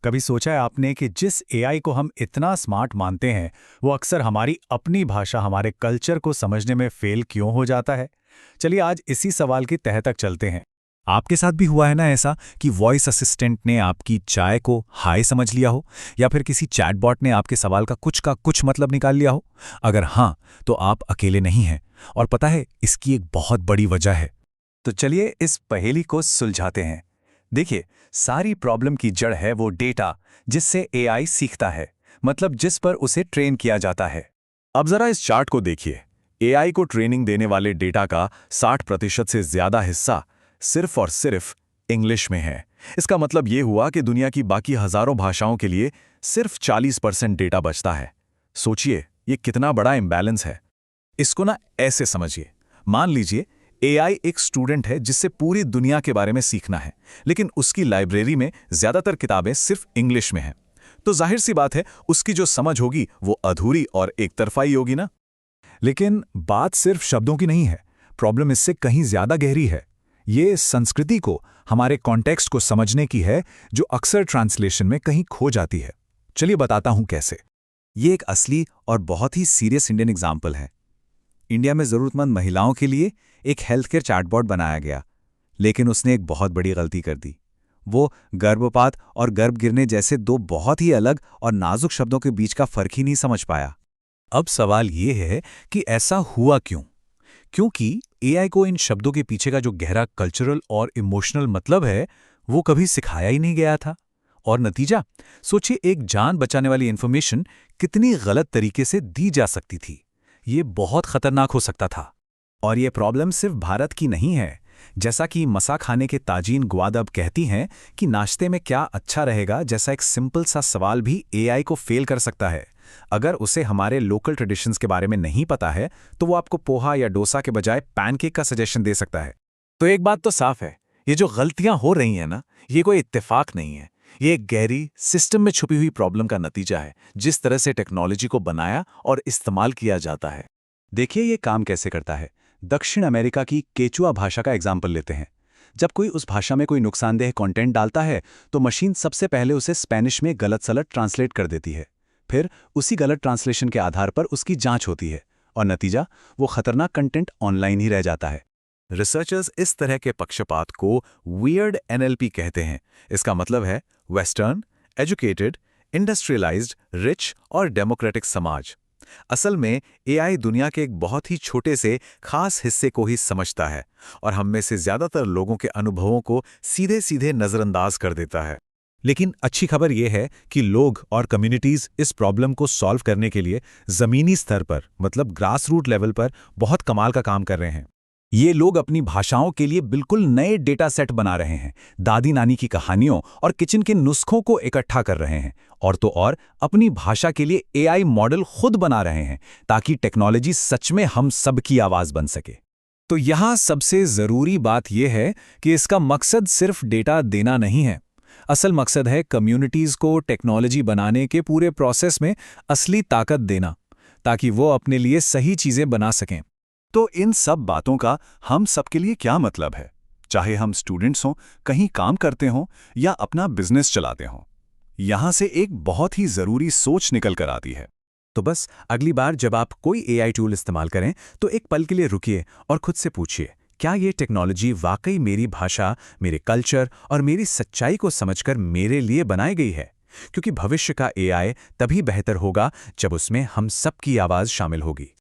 कभी सोचा है आपने कि जिस एआई को हम इतना स्मार्ट मानते हैं, वो अक्सर हमारी अपनी भाषा, हमारे कल्चर को समझने में फेल क्यों हो जाता है? चलिए आज इसी सवाल की तह तक चलते हैं। आपके साथ भी हुआ है ना ऐसा कि वॉइस असिस्टेंट ने आपकी चाय को हाय समझ लिया हो, या फिर किसी चैटबॉट ने आपके सवाल का कुछ मतलब निकाल लिया हो? अगर हाँ, तो आप अकेले नहीं हैं। और पता है, इसकी एक बहुत बड़ी वजह है। तो चलिए इस पहेली को सुलझाते हैं। देखिए, सारी प्रॉब्लम की जड़ है वो डेटा जिससे एआई सीखता है, मतलब जिस पर उसे ट्रेन किया जाता है। अब जरा इस चार्ट को देखिए। एआई को ट्रेनिंग देने वाले डेटा का 60% से ज्यादा हिस्सा सिर्फ और सिर्फ इंग्लिश में है। इसका मतलब ये हुआ कि दुनिया की बाकी हजारों भाषाओं के लिए सिर्फ 40% डेटा बचता है। सोचिए, ये कितना बड़ा इम्बैलेंस है। इसको ना ऐसे समझिए, मान लीजिए एआई एक स्टूडेंट है जिससे पूरी दुनिया के बारे में सीखना है, लेकिन उसकी लाइब्रेरी में ज्यादातर किताबें सिर्फ इंग्लिश में हैं। तो जाहिर सी बात है, उसकी जो समझ होगी वो अधूरी और एक तरफाई होगी ना। लेकिन बात सिर्फ शब्दों की नहीं है, प्रॉब्लम इससे कहीं ज्यादा गहरी है। ये संस्कृति को, हमारे कॉन्टेक्स्ट को समझने की है, जो अक्सर ट्रांसलेशन में कहीं खो जाती है। चलिए बताता हूं कैसे। ये एक असली और बहुत ही सीरियस इंडियन एग्जाम्पल है। इंडिया में जरूरतमंद महिलाओं के लिए एक हेल्थ केयर चैटबॉट बनाया गया, लेकिन उसने एक बहुत बड़ी गलती कर दी। वो गर्भपात और गर्भ गिरने जैसे दो बहुत ही अलग और नाजुक शब्दों के बीच का फर्क ही नहीं समझ पाया। अब सवाल ये है कि ऐसा हुआ क्यों? क्योंकि एआई को इन शब्दों के पीछे का जो गहरा कल्चरल और इमोशनल मतलब है, वो कभी सिखाया ही नहीं गया था। और नतीजा, सोचिए, एक जान बचाने वाली इंफॉर्मेशन कितनी गलत तरीके से दी जा सकती थी। ये बहुत खतरनाक हो सकता था। और ये प्रॉब्लम सिर्फ भारत की नहीं है। जैसा कि मसा खाने के ताजीन ग्वादब कहती हैं कि नाश्ते में क्या अच्छा रहेगा जैसा एक सिंपल सा सवाल भी एआई को फेल कर सकता है। अगर उसे हमारे लोकल ट्रेडिशंस के बारे में नहीं पता है, तो वो आपको पोहा या डोसा के बजाय पैनकेक का सजेशन दे सकता है। तो एक बात तो साफ है, ये जो गलतियां हो रही हैं ना, ये कोई इत्तेफाक नहीं है। ये एक गहरी सिस्टम में छुपी हुई प्रॉब्लम का नतीजा है, जिस तरह से टेक्नोलॉजी को बनाया और इस्तेमाल किया जाता है। देखिए ये काम कैसे करता है। दक्षिण अमेरिका की केचुआ भाषा का एग्जाम्पल लेते हैं। जब कोई उस भाषा में कोई नुकसानदेह कंटेंट डालता है, तो मशीन सबसे पहले उसे स्पेनिश में गलत सलत ट्रांसलेट कर देती है। फिर उसी गलत ट्रांसलेशन के आधार पर उसकी जांच होती है, और नतीजा, वो खतरनाक कंटेंट ऑनलाइन ही रह जाता है। रिसर्चर्स इस तरह के पक्षपात को वियर्ड एनएलपी कहते हैं। इसका मतलब है वेस्टर्न, एजुकेटेड, इंडस्ट्रियलाइज्ड, रिच और डेमोक्रेटिक समाज। असल में एआई दुनिया के एक बहुत ही छोटे से खास हिस्से को ही समझता है, और हम में से ज्यादातर लोगों के अनुभवों को सीधे सीधे नजरअंदाज कर देता है। लेकिन अच्छी खबर यह है कि लोग और कम्युनिटीज इस प्रॉब्लम को सॉल्व करने के लिए जमीनी स्तर पर, मतलब ग्रास रूट लेवल पर, बहुत कमाल का काम कर रहे हैं। ये लोग अपनी भाषाओं के लिए बिल्कुल नए डेटा सेट बना रहे हैं, दादी नानी की कहानियों और किचन के नुस्खों को इकट्ठा कर रहे हैं, और तो और अपनी भाषा के लिए एआई मॉडल खुद बना रहे हैं, ताकि टेक्नोलॉजी सच में हम सबकी आवाज बन सके। तो यहाँ सबसे जरूरी बात यह है कि इसका मकसद सिर्फ डेटा देना नहीं है। असल मकसद है कम्युनिटीज को टेक्नोलॉजी बनाने के पूरे प्रोसेस में असली ताकत देना, ताकि वो अपने लिए सही चीजें बना सकें। तो इन सब बातों का हम सबके लिए क्या मतलब है? चाहे हम स्टूडेंट्स हों, कहीं काम करते हों या अपना बिजनेस चलाते हों, यहां से एक बहुत ही जरूरी सोच निकल कर आती है। तो बस अगली बार जब आप कोई एआई टूल इस्तेमाल करें, तो एक पल के लिए रुकिए और खुद से पूछिए, क्या ये टेक्नोलॉजी वाकई मेरी भाषा, मेरे कल्चर और मेरी सच्चाई को समझकर मेरे लिए बनाई गई है? क्योंकि भविष्य का एआई तभी बेहतर होगा जब उसमें हम सबकी आवाज शामिल होगी।